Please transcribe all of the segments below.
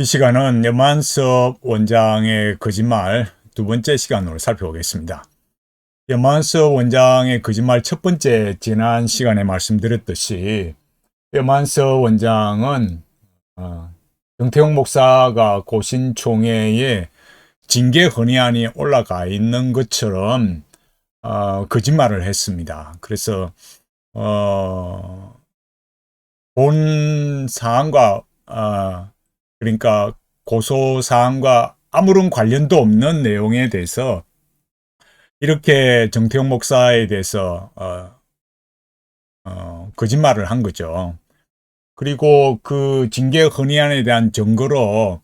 이 시간은 염한섭 원장의 거짓말 두 번째 시간으로 살펴보겠습니다. 염한섭 원장의 거짓말 첫 번째 지난 시간에 말씀드렸듯이 염한섭 원장은 정태용 목사가 고신총회에 징계 헌의안이 올라가 있는 것처럼 거짓말을 했습니다. 그래서 본 사안과 그러니까 고소사항과 아무런 관련도 없는 내용에 대해서 이렇게 정태용 목사에 대해서 거짓말을 한 거죠. 그리고 그 징계 헌의안에 대한 증거로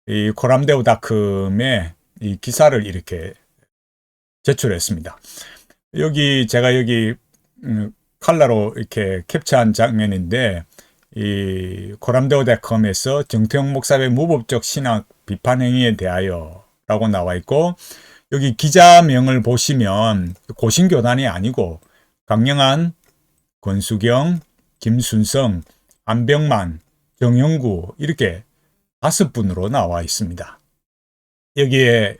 이 코람데오닷컴에 이 기사를 이렇게 제출했습니다. 제가 여기 칼라로 이렇게 캡처한 장면인데, 이 코람데오닷컴에서 정태용 목사의 무법적 신학 비판 행위에 대하여 라고 나와 있고, 여기 기자명을 보시면 고신교단이 아니고 강영한, 권수경, 김순성, 안병만, 정영구 이렇게 5분으로 나와 있습니다. 여기에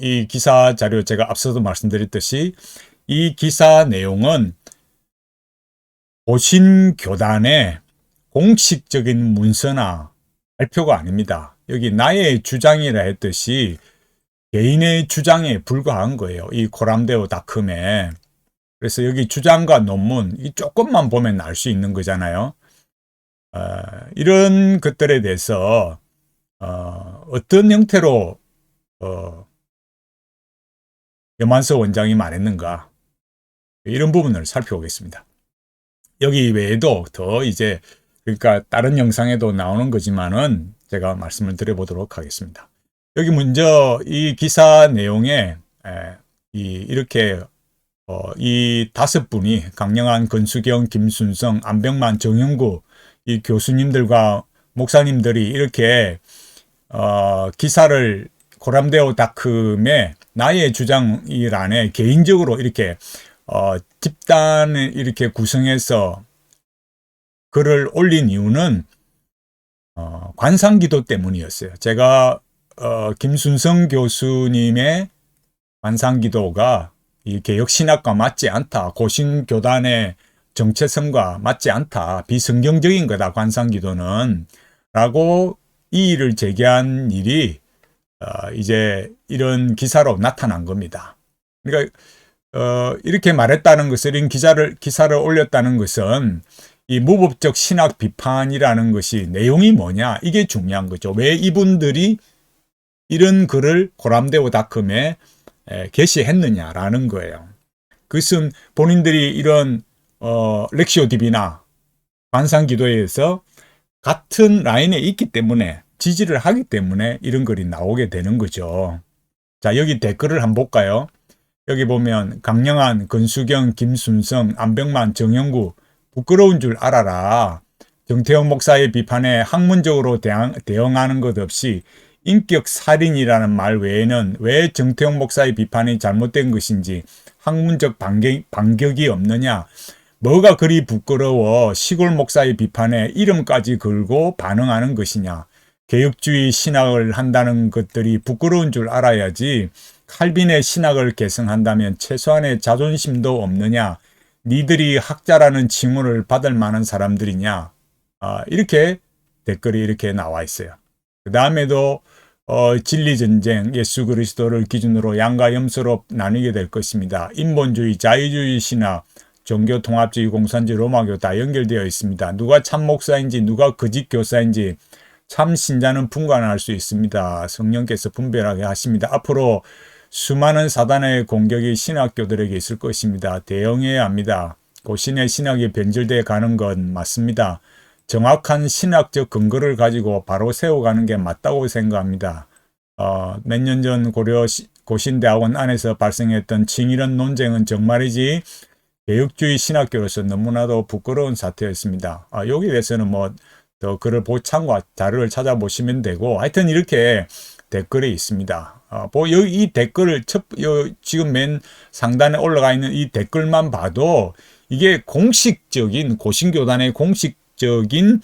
이 기사 자료 제가 앞서도 말씀드렸듯이 이 기사 내용은 고신교단의 공식적인 문서나 발표가 아닙니다. 여기 나의 주장이라 했듯이 개인의 주장에 불과한 거예요. 이 코람데오닷컴에. 그래서 여기 주장과 논문 이 조금만 보면 알 수 있는 거잖아요. 이런 것들에 대해서 어떤 형태로 염한섭 원장이 말했는가, 이런 부분을 살펴보겠습니다. 여기 외에도 더 이제 그러니까 다른 영상에도 나오는 거지만은 제가 말씀을 드려보도록 하겠습니다. 여기 먼저 이 기사 내용에 이렇게 이 5분이 강영한, 권수경, 김순성, 안병만, 정영구 이 교수님들과 목사님들이 이렇게 기사를 코람데오닷컴에 나의 주장이란에 개인적으로 이렇게 집단을 이렇게 구성해서 글을 올린 이유는 관상기도 때문이었어요. 제가 김순성 교수님의 관상기도가 이 개혁신학과 맞지 않다, 고신교단의 정체성과 맞지 않다, 비성경적인 거다 관상기도는 라고 이의를 제기한 일이 이제 이런 기사로 나타난 겁니다. 그러니까 이렇게 말했다는 것을, 이런 기사를 올렸다는 것은 이 무법적 신학 비판이라는 것이 내용이 뭐냐, 이게 중요한 거죠. 왜 이분들이 이런 글을 코람데오닷컴에 게시했느냐라는 거예요. 그것은 본인들이 이런 렉시오 디비나 관상기도에서 같은 라인에 있기 때문에, 지지를 하기 때문에 이런 글이 나오게 되는 거죠. 자, 여기 댓글을 한번 볼까요? 여기 보면 강영한, 권수경, 김순성, 안병만, 정영구 부끄러운 줄 알아라. 정태용 목사의 비판에 학문적으로 대응하는 것 없이 인격 살인이라는 말 외에는 왜 정태용 목사의 비판이 잘못된 것인지 학문적 반격이 없느냐. 뭐가 그리 부끄러워 시골 목사의 비판에 이름까지 걸고 반응하는 것이냐. 개혁주의 신학을 한다는 것들이 부끄러운 줄 알아야지. 칼빈의 신학을 계승한다면 최소한의 자존심도 없느냐. 니들이 학자라는 칭호를 받을 만한 사람들이냐. 이렇게 댓글이 이렇게 나와 있어요. 그 다음에도 진리전쟁, 예수 그리스도를 기준으로 양과 염소로 나뉘게 될 것입니다. 인본주의, 자유주의 신학, 종교통합주의, 공산주의, 로마교 다 연결되어 있습니다. 누가 참 목사인지 누가 거짓 교사인지 참 신자는 분간할 수 있습니다. 성령께서 분별하게 하십니다. 앞으로 수많은 사단의 공격이 신학교들에게 있을 것입니다. 대응해야 합니다. 고신의 신학이 변질되어 가는 건 맞습니다. 정확한 신학적 근거를 가지고 바로 세워가는 게 맞다고 생각합니다. 몇 년 전 고려 고신대학원 안에서 발생했던 칭의론 논쟁은 정말이지 개혁주의 신학교로서 너무나도 부끄러운 사태였습니다. 여기에 대해서는 뭐 더 글을 참고 자료를 찾아보시면 되고, 하여튼 이렇게 댓글이 있습니다. 이 댓글을 지금 맨 상단에 올라가 있는 이 댓글만 봐도 이게 공식적인 고신교단의 공식적인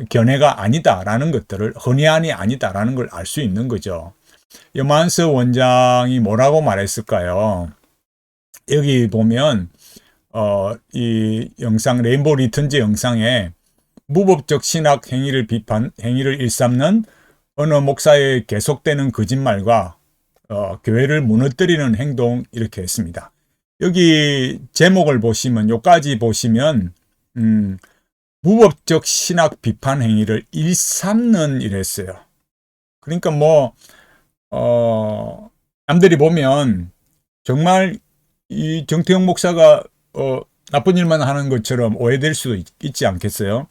견해가 아니다라는 것들을, 헌의안이 아니다라는 걸 알 수 있는 거죠. 염한서 원장이 뭐라고 말했을까요? 여기 보면 이 영상, 레인보우 리턴즈 영상에 무법적 신학 행위를 일삼는 어느 목사의 계속되는 거짓말과 교회를 무너뜨리는 행동, 이렇게 했습니다. 여기 제목을 보시면, 요까지 보시면 무법적 신학 비판 행위를 일삼는 이랬어요. 그러니까 남들이 보면 정말 이 정태영 목사가 나쁜 일만 하는 것처럼 오해될 수도 있지 않겠어요?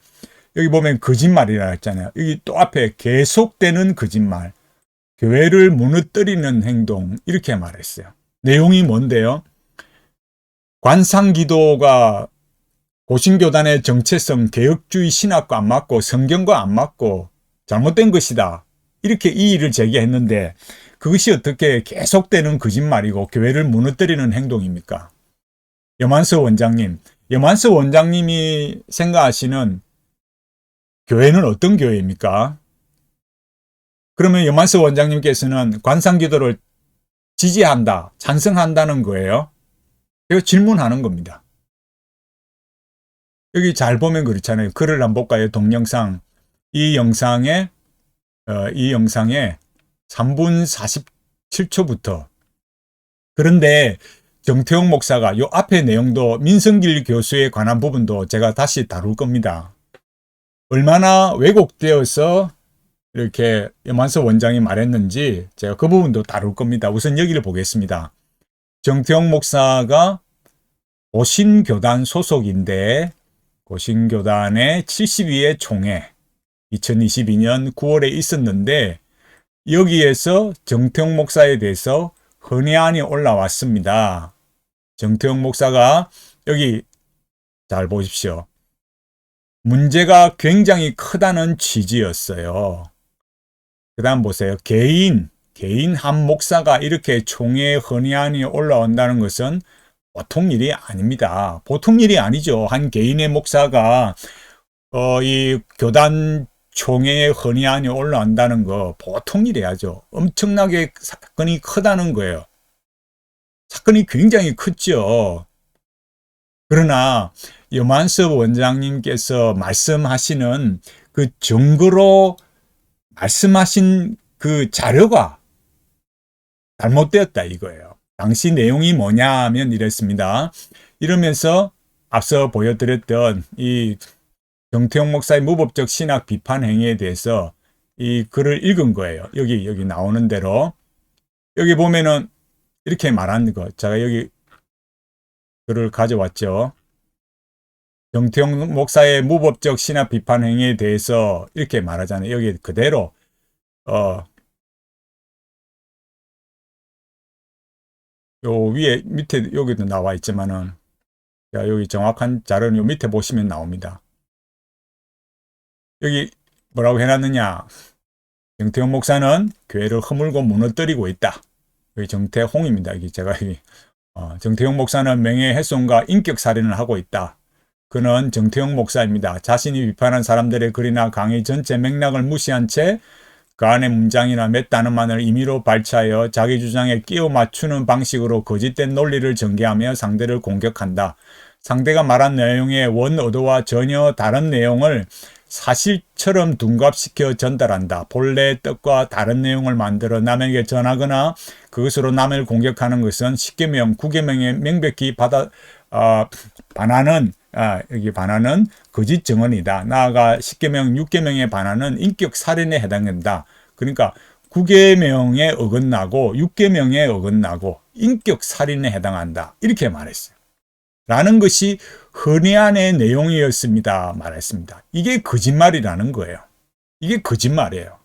여기 보면 거짓말이라 했잖아요. 여기 또 앞에 계속되는 거짓말, 교회를 무너뜨리는 행동, 이렇게 말했어요. 내용이 뭔데요? 관상기도가 고신교단의 정체성, 개혁주의 신학과 안 맞고 성경과 안 맞고 잘못된 것이다, 이렇게 이의를 제기했는데, 그것이 어떻게 계속되는 거짓말이고 교회를 무너뜨리는 행동입니까? 염한서 원장님이 생각하시는 교회는 어떤 교회입니까? 그러면 염한서 원장님께서는 관상기도를 지지한다, 찬성한다는 거예요? 제가 질문하는 겁니다. 여기 잘 보면 그렇잖아요. 글을 한번 볼까요? 동영상. 이 영상에 3분 47초부터. 그런데 정태용 목사가 요 앞에 내용도, 민성길 교수에 관한 부분도 제가 다시 다룰 겁니다. 얼마나 왜곡되어서 이렇게 염한서 원장이 말했는지 제가 그 부분도 다룰 겁니다. 우선 여기를 보겠습니다. 정태용 목사가 고신교단 소속인데, 고신교단의 72회 총회 2022년 9월에 있었는데, 여기에서 정태용 목사에 대해서 헌의안이 올라왔습니다. 정태용 목사가 여기 잘 보십시오. 문제가 굉장히 크다는 취지였어요. 그 다음 보세요. 개인 한 목사가 이렇게 총회 헌의안이 올라온다는 것은 보통 일이 아닙니다. 보통 일이 아니죠. 한 개인의 목사가 이 교단 총회에 헌의안이 올라온다는 거 보통 일이야죠. 엄청나게 사건이 크다는 거예요. 사건이 굉장히 컸죠. 그러나 염한섭 원장님께서 말씀하시는 그 증거로 말씀하신 그 자료가 잘못되었다 이거예요. 당시 내용이 뭐냐 하면 이랬습니다. 이러면서 앞서 보여드렸던 이 정태용 목사의 무법적 신학 비판 행위에 대해서 이 글을 읽은 거예요. 여기 나오는 대로. 여기 보면은 이렇게 말한 거. 제가 여기 글을 가져왔죠. 정태용 목사의 무법적 신학 비판 행위에 대해서 이렇게 말하잖아요. 여기 그대로 요 위에 밑에 여기도 나와 있지만은, 여기 정확한 자료는 요 밑에 보시면 나옵니다. 여기 뭐라고 해놨느냐? 정태용 목사는 교회를 허물고 무너뜨리고 있다. 여기 정태홍입니다. 여기 제가 여기 정태용 목사는 명예훼손과 인격살인을 하고 있다. 그는 정태용 목사입니다. 자신이 비판한 사람들의 글이나 강의 전체 맥락을 무시한 채 그 안의 문장이나 몇 단어만을 임의로 발췌하여 자기 주장에 끼워 맞추는 방식으로 거짓된 논리를 전개하며 상대를 공격한다. 상대가 말한 내용의 원 의도와 전혀 다른 내용을 사실처럼 둔갑시켜 전달한다. 본래 뜻과 다른 내용을 만들어 남에게 전하거나 그것으로 남을 공격하는 것은 10계명, 9계명에 명백히 반하는 거짓 증언이다. 나아가 10계명, 6계명에 반하는 인격 살인에 해당된다. 그러니까 9계명에 어긋나고 6계명에 어긋나고 인격 살인에 해당한다. 이렇게 말했어요. 라는 것이 헌의안의 내용이었습니다. 말했습니다. 이게 거짓말이라는 거예요. 이게 거짓말이에요.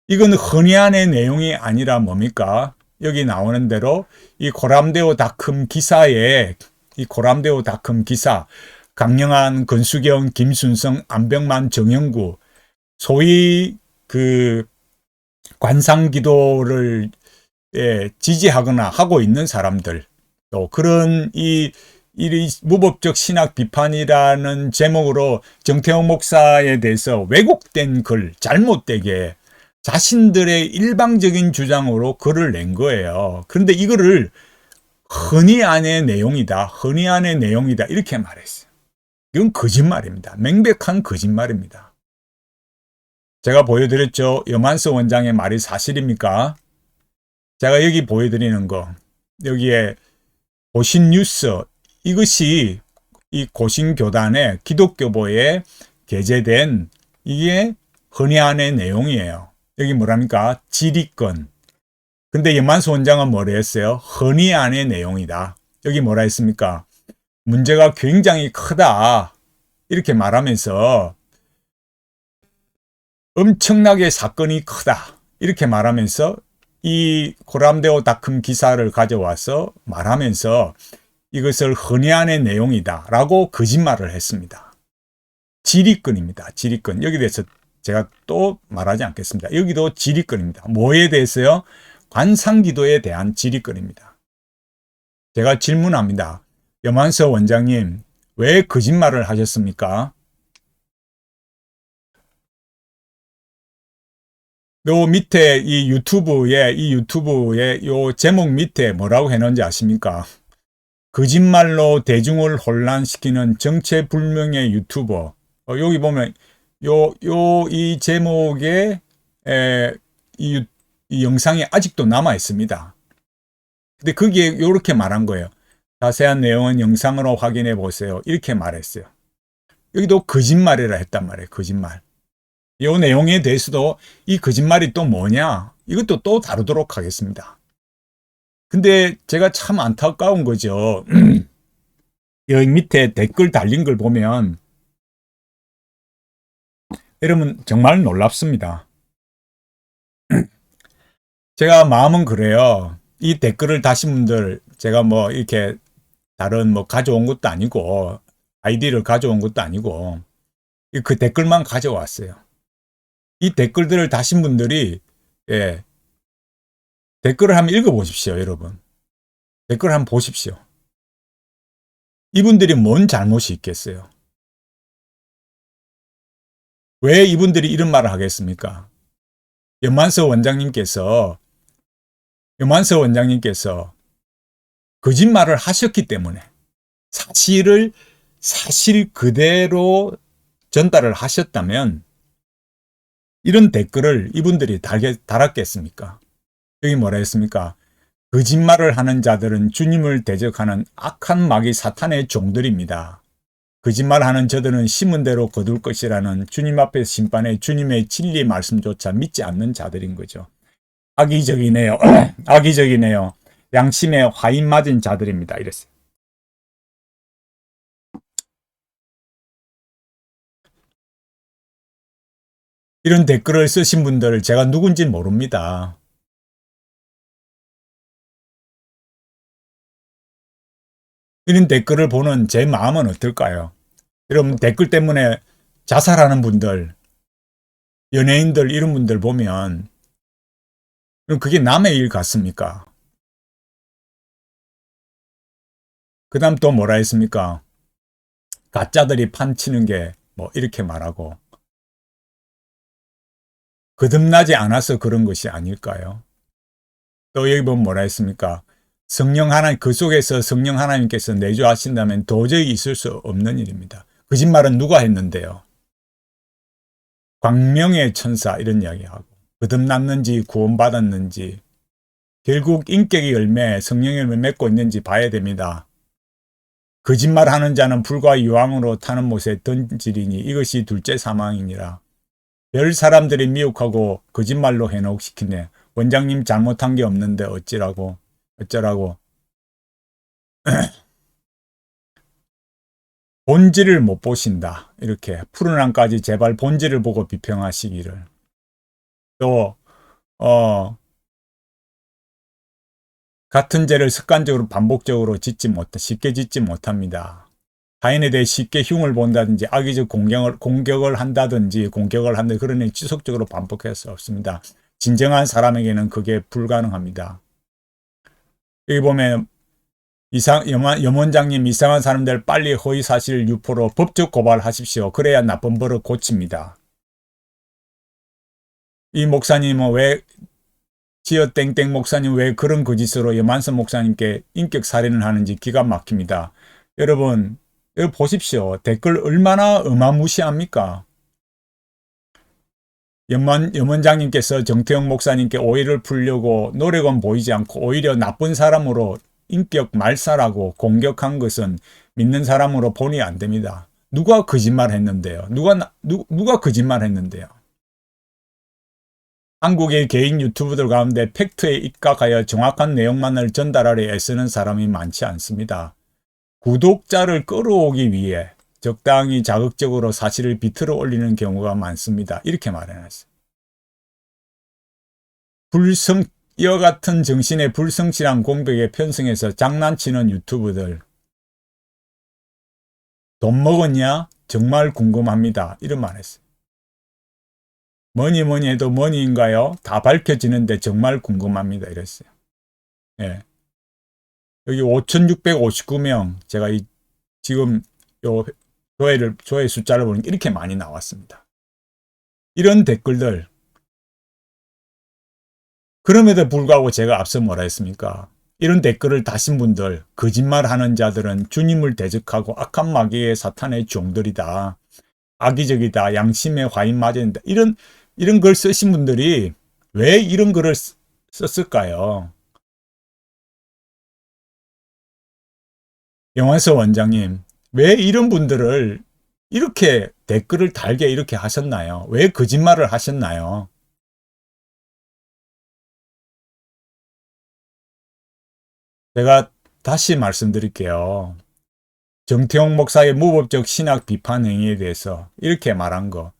이건 헌의안의 내용이 아니라 뭡니까? 여기 나오는 대로 이 고람데오닷컴 기사에 강영한, 권수경, 김순성, 안병만, 정영구, 소위 그 관상기도를 지지하거나 하고 있는 사람들, 또 그런 이 이 무법적 신학 비판이라는 제목으로 정태호 목사에 대해서 왜곡된 글, 잘못되게 자신들의 일방적인 주장으로 글을 낸 거예요. 그런데 이거를 흔히 안의 내용이다, 흔히 안의 내용이다 이렇게 말했어요. 이건 거짓말입니다. 명백한 거짓말입니다. 제가 보여드렸죠. 여만서 원장의 말이 사실입니까? 제가 여기 보여드리는 거, 여기에 고신뉴스, 이것이 이 고신교단의 기독교보에 게재된 이게 헌의안의 내용이에요. 여기 뭐랍니까? 질의권. 근데 여만서 원장은 뭐라 했어요? 헌의안의 내용이다. 여기 뭐라 했습니까? 문제가 굉장히 크다. 이렇게 말하면서 엄청나게 사건이 크다. 이렇게 말하면서 이 코람데오닷컴 기사를 가져와서 말하면서 이것을 헌의안의 내용이다 라고 거짓말을 했습니다. 질의권입니다. 질의권. 여기 대해서 제가 또 말하지 않겠습니다. 여기도 질의권입니다. 뭐에 대해서요? 관상기도에 대한 질의권입니다. 제가 질문합니다. 여만서 원장님, 왜 거짓말을 하셨습니까? 요 밑에 이 유튜브에 요 제목 밑에 뭐라고 해놓은지 아십니까? 거짓말로 대중을 혼란시키는 정체불명의 유튜버. 여기 보면 이 제목에 이 영상이 아직도 남아 있습니다. 근데 거기에 이렇게 말한 거예요. 자세한 내용은 영상으로 확인해 보세요. 이렇게 말했어요. 여기도 거짓말이라 했단 말이에요. 거짓말. 이 내용에 대해서도 이 거짓말이 또 뭐냐? 이것도 또 다루도록 하겠습니다. 근데 제가 참 안타까운 거죠. 여기 밑에 댓글 달린 걸 보면 여러분 정말 놀랍습니다. 제가 마음은 그래요. 이 댓글을 다신 분들 제가 뭐 이렇게 다른 뭐 가져온 것도 아니고 아이디를 가져온 것도 아니고 그 댓글만 가져왔어요. 이 댓글들을 다신 분들이 댓글을 한번 읽어보십시오, 여러분. 댓글 한번 보십시오. 이분들이 뭔 잘못이 있겠어요? 왜 이분들이 이런 말을 하겠습니까? 여만서 원장님께서 거짓말을 하셨기 때문에 사실 그대로 전달을 하셨다면 이런 댓글을 이분들이 달았겠습니까? 여기 뭐라 했습니까? 거짓말을 하는 자들은 주님을 대적하는 악한 마귀 사탄의 종들입니다. 거짓말하는 저들은 심은 대로 거둘 것이라는 주님 앞에 심판에 주님의 진리 말씀조차 믿지 않는 자들인 거죠. 악의적이네요. 악의적이네요. 양심에 화인 맞은 자들입니다. 이랬어요. 이런 댓글을 쓰신 분들 제가 누군지 모릅니다. 이런 댓글을 보는 제 마음은 어떨까요? 여러분 댓글 때문에 자살하는 분들, 연예인들 이런 분들 보면 그럼 그게 남의 일 같습니까? 그 다음 또 뭐라 했습니까? 가짜들이 판치는 게 뭐 이렇게 말하고 거듭나지 않아서 그런 것이 아닐까요? 또 여기 보면 뭐라 했습니까? 성령 하나님, 그 속에서 성령 하나님께서 내주하신다면 도저히 있을 수 없는 일입니다. 거짓말은 누가 했는데요? 광명의 천사 이런 이야기하고 거듭났는지 구원받았는지 결국 인격의 열매, 성령의 열매 맺고 있는지 봐야 됩니다. 거짓말하는 자는 불과 유황으로 타는 못에 던지리니 이것이 둘째 사망이니라. 별 사람들이 미혹하고 거짓말로 해놓시키네. 원장님 잘못한 게 없는데 어쩌라고. 본질을 못 보신다. 이렇게 푸른 안까지 제발 본질을 보고 비평하시기를. 또 같은 죄를 습관적으로 반복적으로 쉽게 짓지 못합니다. 타인에 대해 쉽게 흉을 본다든지 악의적 공격을 한다든지 그런 일 지속적으로 반복할 수 없습니다. 진정한 사람에게는 그게 불가능합니다. 여기 보면 염원장님 이상한 사람들 빨리 허위사실 유포로 법적 고발하십시오. 그래야 나쁜 버릇 고칩니다. 이 목사님은 왜 지어땡땡 목사님 왜 그런 거짓으로 염한선 목사님께 인격 살인을 하는지 기가 막힙니다. 여러분 여기 보십시오. 댓글 얼마나 어마무시합니까? 염원장님께서 정태영 목사님께 오해를 풀려고 노력은 보이지 않고 오히려 나쁜 사람으로 인격 말살하고 공격한 것은 믿는 사람으로 본이 안 됩니다. 누가 거짓말 했는데요? 누가 거짓말 했는데요? 한국의 개인 유튜브들 가운데 팩트에 입각하여 정확한 내용만을 전달하려 애쓰는 사람이 많지 않습니다. 구독자를 끌어오기 위해 적당히 자극적으로 사실을 비틀어 올리는 경우가 많습니다. 이렇게 말해놨어요. 이와 같은 정신의 불성실한 공백에 편승해서 장난치는 유튜브들. 돈 먹었냐? 정말 궁금합니다. 이런 말 했어요. 뭐니 해도 뭐니인가요? 다 밝혀지는데 정말 궁금합니다. 이랬어요. 예. 여기 5,659명, 제가 지금 요 조회 숫자를 보니까 이렇게 많이 나왔습니다. 이런 댓글들. 그럼에도 불구하고 제가 앞서 뭐라 했습니까? 이런 댓글을 다신 분들, 거짓말하는 자들은 주님을 대적하고 악한 마귀의 사탄의 종들이다. 악의적이다. 양심에 화인 맞아야 된다. 이런 걸 쓰신 분들이 왜 이런 글을 썼을까요? 영환서 원장님, 왜 이런 분들을 이렇게 댓글을 달게 이렇게 하셨나요? 왜 거짓말을 하셨나요? 제가 다시 말씀드릴게요. 정태용 목사의 무법적 신학 비판 행위에 대해서 이렇게 말한 거.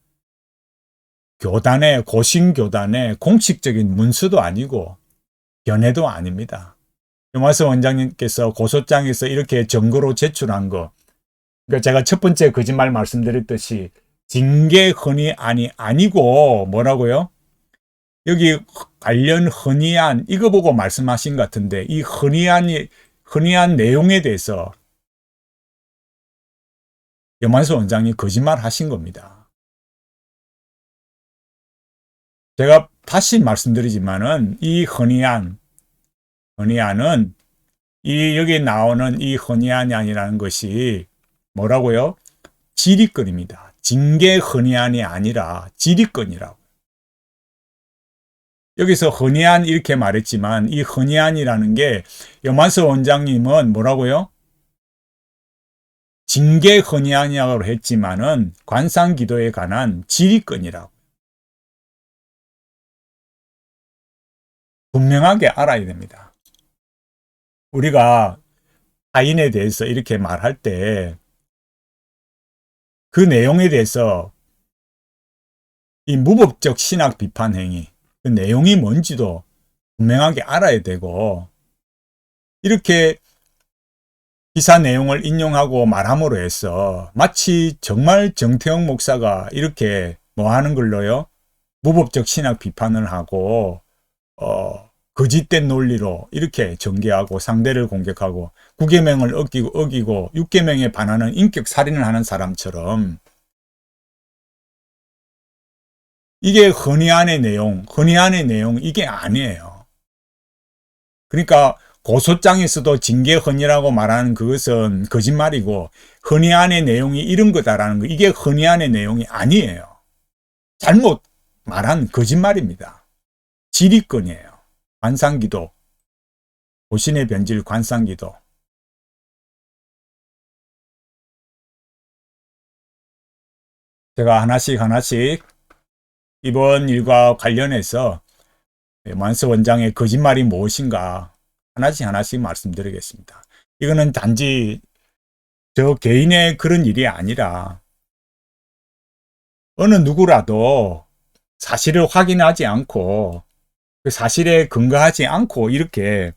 고신교단의 공식적인 문서도 아니고 견해도 아닙니다. 영화서 원장님께서 고소장에서 이렇게 증거로 제출한 거. 그러니까 제가 첫 번째 거짓말 말씀드렸듯이 징계 헌의안이 아니고 뭐라고요? 여기 관련 헌의안 이거 보고 말씀하신 것 같은데 이 헌의안 내용에 대해서 염한수 원장이 거짓말 하신 겁니다. 제가 다시 말씀드리지만은 이 헌의안은 여기 나오는 이 헌의안이 아니라는 것이 뭐라고요? 질의권입니다. 징계 헌의안이 아니라 질의권이라고. 여기서 헌의안 이렇게 말했지만 이 헌의안이라는 게 염한수 원장님은 뭐라고요? 징계 헌의안이라고 했지만은 관상기도에 관한 질의권이라고. 분명하게 알아야 됩니다. 우리가 타인에 대해서 이렇게 말할 때 그 내용에 대해서 이 무법적 신학 비판 행위, 그 내용이 뭔지도 분명하게 알아야 되고 이렇게 기사 내용을 인용하고 말함으로 해서 마치 정말 정태영 목사가 이렇게 뭐 하는 걸로요? 무법적 신학 비판을 하고 거짓된 논리로 이렇게 전개하고 상대를 공격하고 9계명을 어기고 6계명에 반하는 인격 살인을 하는 사람처럼 이게 헌의안의 내용 이게 아니에요. 그러니까 고소장에서도 징계 헌의라고 말하는 그것은 거짓말이고 헌의안의 내용이 이런 거다라는 거 이게 헌의안의 내용이 아니에요. 잘못 말한 거짓말입니다. 질의권이에요. 관상기도, 고신의 변질 관상기도. 제가 하나씩 이번 일과 관련해서 만서 원장의 거짓말이 무엇인가 하나씩 말씀드리겠습니다. 이거는 단지 저 개인의 그런 일이 아니라 어느 누구라도 사실을 확인하지 않고 그 사실에 근거하지 않고 이렇게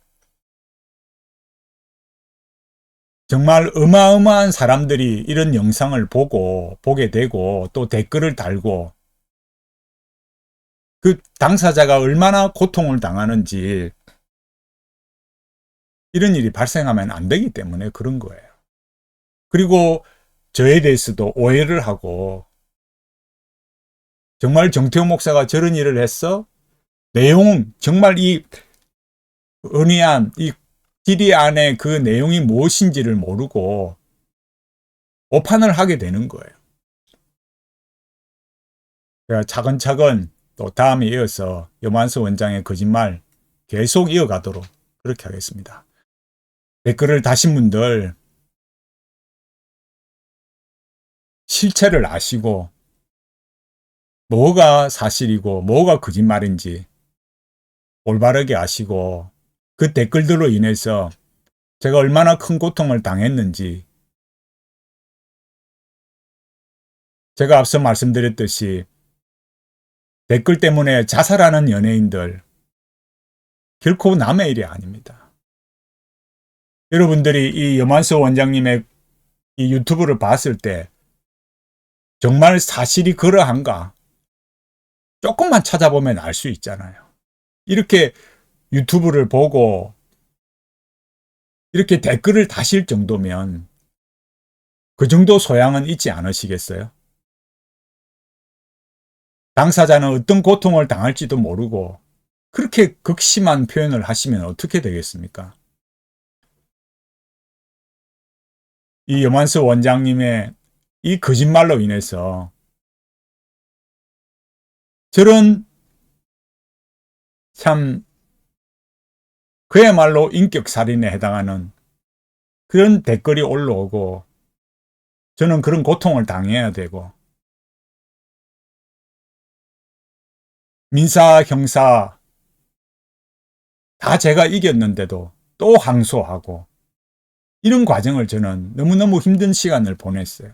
정말 어마어마한 사람들이 이런 영상을 보게 되고 또 댓글을 달고 그 당사자가 얼마나 고통을 당하는지 이런 일이 발생하면 안 되기 때문에 그런 거예요. 그리고 저에 대해서도 오해를 하고 정말 정태호 목사가 저런 일을 했어? 내용 정말 이 은희한 이 CD 안에 그 내용이 무엇인지를 모르고 오판을 하게 되는 거예요. 제가 차근차근 또 다음에 이어서 염환수 원장의 거짓말 계속 이어가도록 그렇게 하겠습니다. 댓글을 다신 분들 실체를 아시고 뭐가 사실이고 뭐가 거짓말인지 올바르게 아시고 그 댓글들로 인해서 제가 얼마나 큰 고통을 당했는지 제가 앞서 말씀드렸듯이 댓글 때문에 자살하는 연예인들 결코 남의 일이 아닙니다. 여러분들이 이 염환수 원장님의 이 유튜브를 봤을 때 정말 사실이 그러한가 조금만 찾아보면 알 수 있잖아요. 이렇게 유튜브를 보고 이렇게 댓글을 다실 정도면 그 정도 소양은 있지 않으시겠어요? 당사자는 어떤 고통을 당할지도 모르고 그렇게 극심한 표현을 하시면 어떻게 되겠습니까? 이 염환수 원장님의 이 거짓말로 인해서 저런 참 그야말로 인격살인에 해당하는 그런 댓글이 올라오고 저는 그런 고통을 당해야 되고 민사, 형사 다 제가 이겼는데도 또 항소하고 이런 과정을 저는 너무너무 힘든 시간을 보냈어요.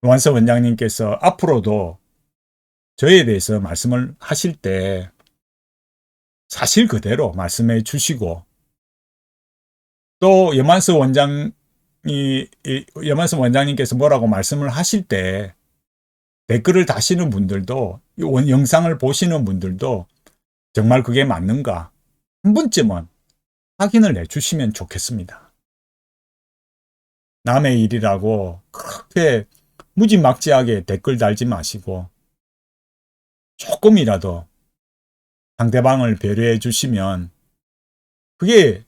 노한서 원장님께서 앞으로도 저에 대해서 말씀을 하실 때 사실 그대로 말씀해 주시고 또 염환서 원장님께서 뭐라고 말씀을 하실 때 댓글을 다시는 분들도 영상을 보시는 분들도 정말 그게 맞는가 한 번쯤은 확인을 해주시면 좋겠습니다. 남의 일이라고 그렇게 무지막지하게 댓글 달지 마시고 조금이라도 상대방을 배려해 주시면 그게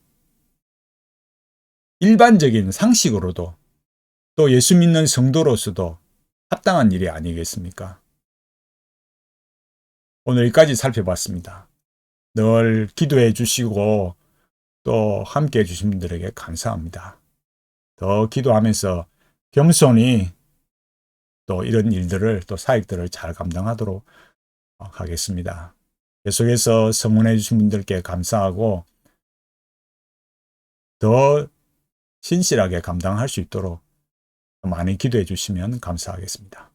일반적인 상식으로도 또 예수 믿는 성도로서도 합당한 일이 아니겠습니까? 오늘 여기까지 살펴봤습니다. 늘 기도해 주시고 또 함께 해 주신 분들에게 감사합니다. 더 기도하면서 겸손히 또 이런 일들을 또 사역들을 잘 감당하도록 하겠습니다. 계속해서 성원해 주신 분들께 감사하고 더 신실하게 감당할 수 있도록 많이 기도해 주시면 감사하겠습니다.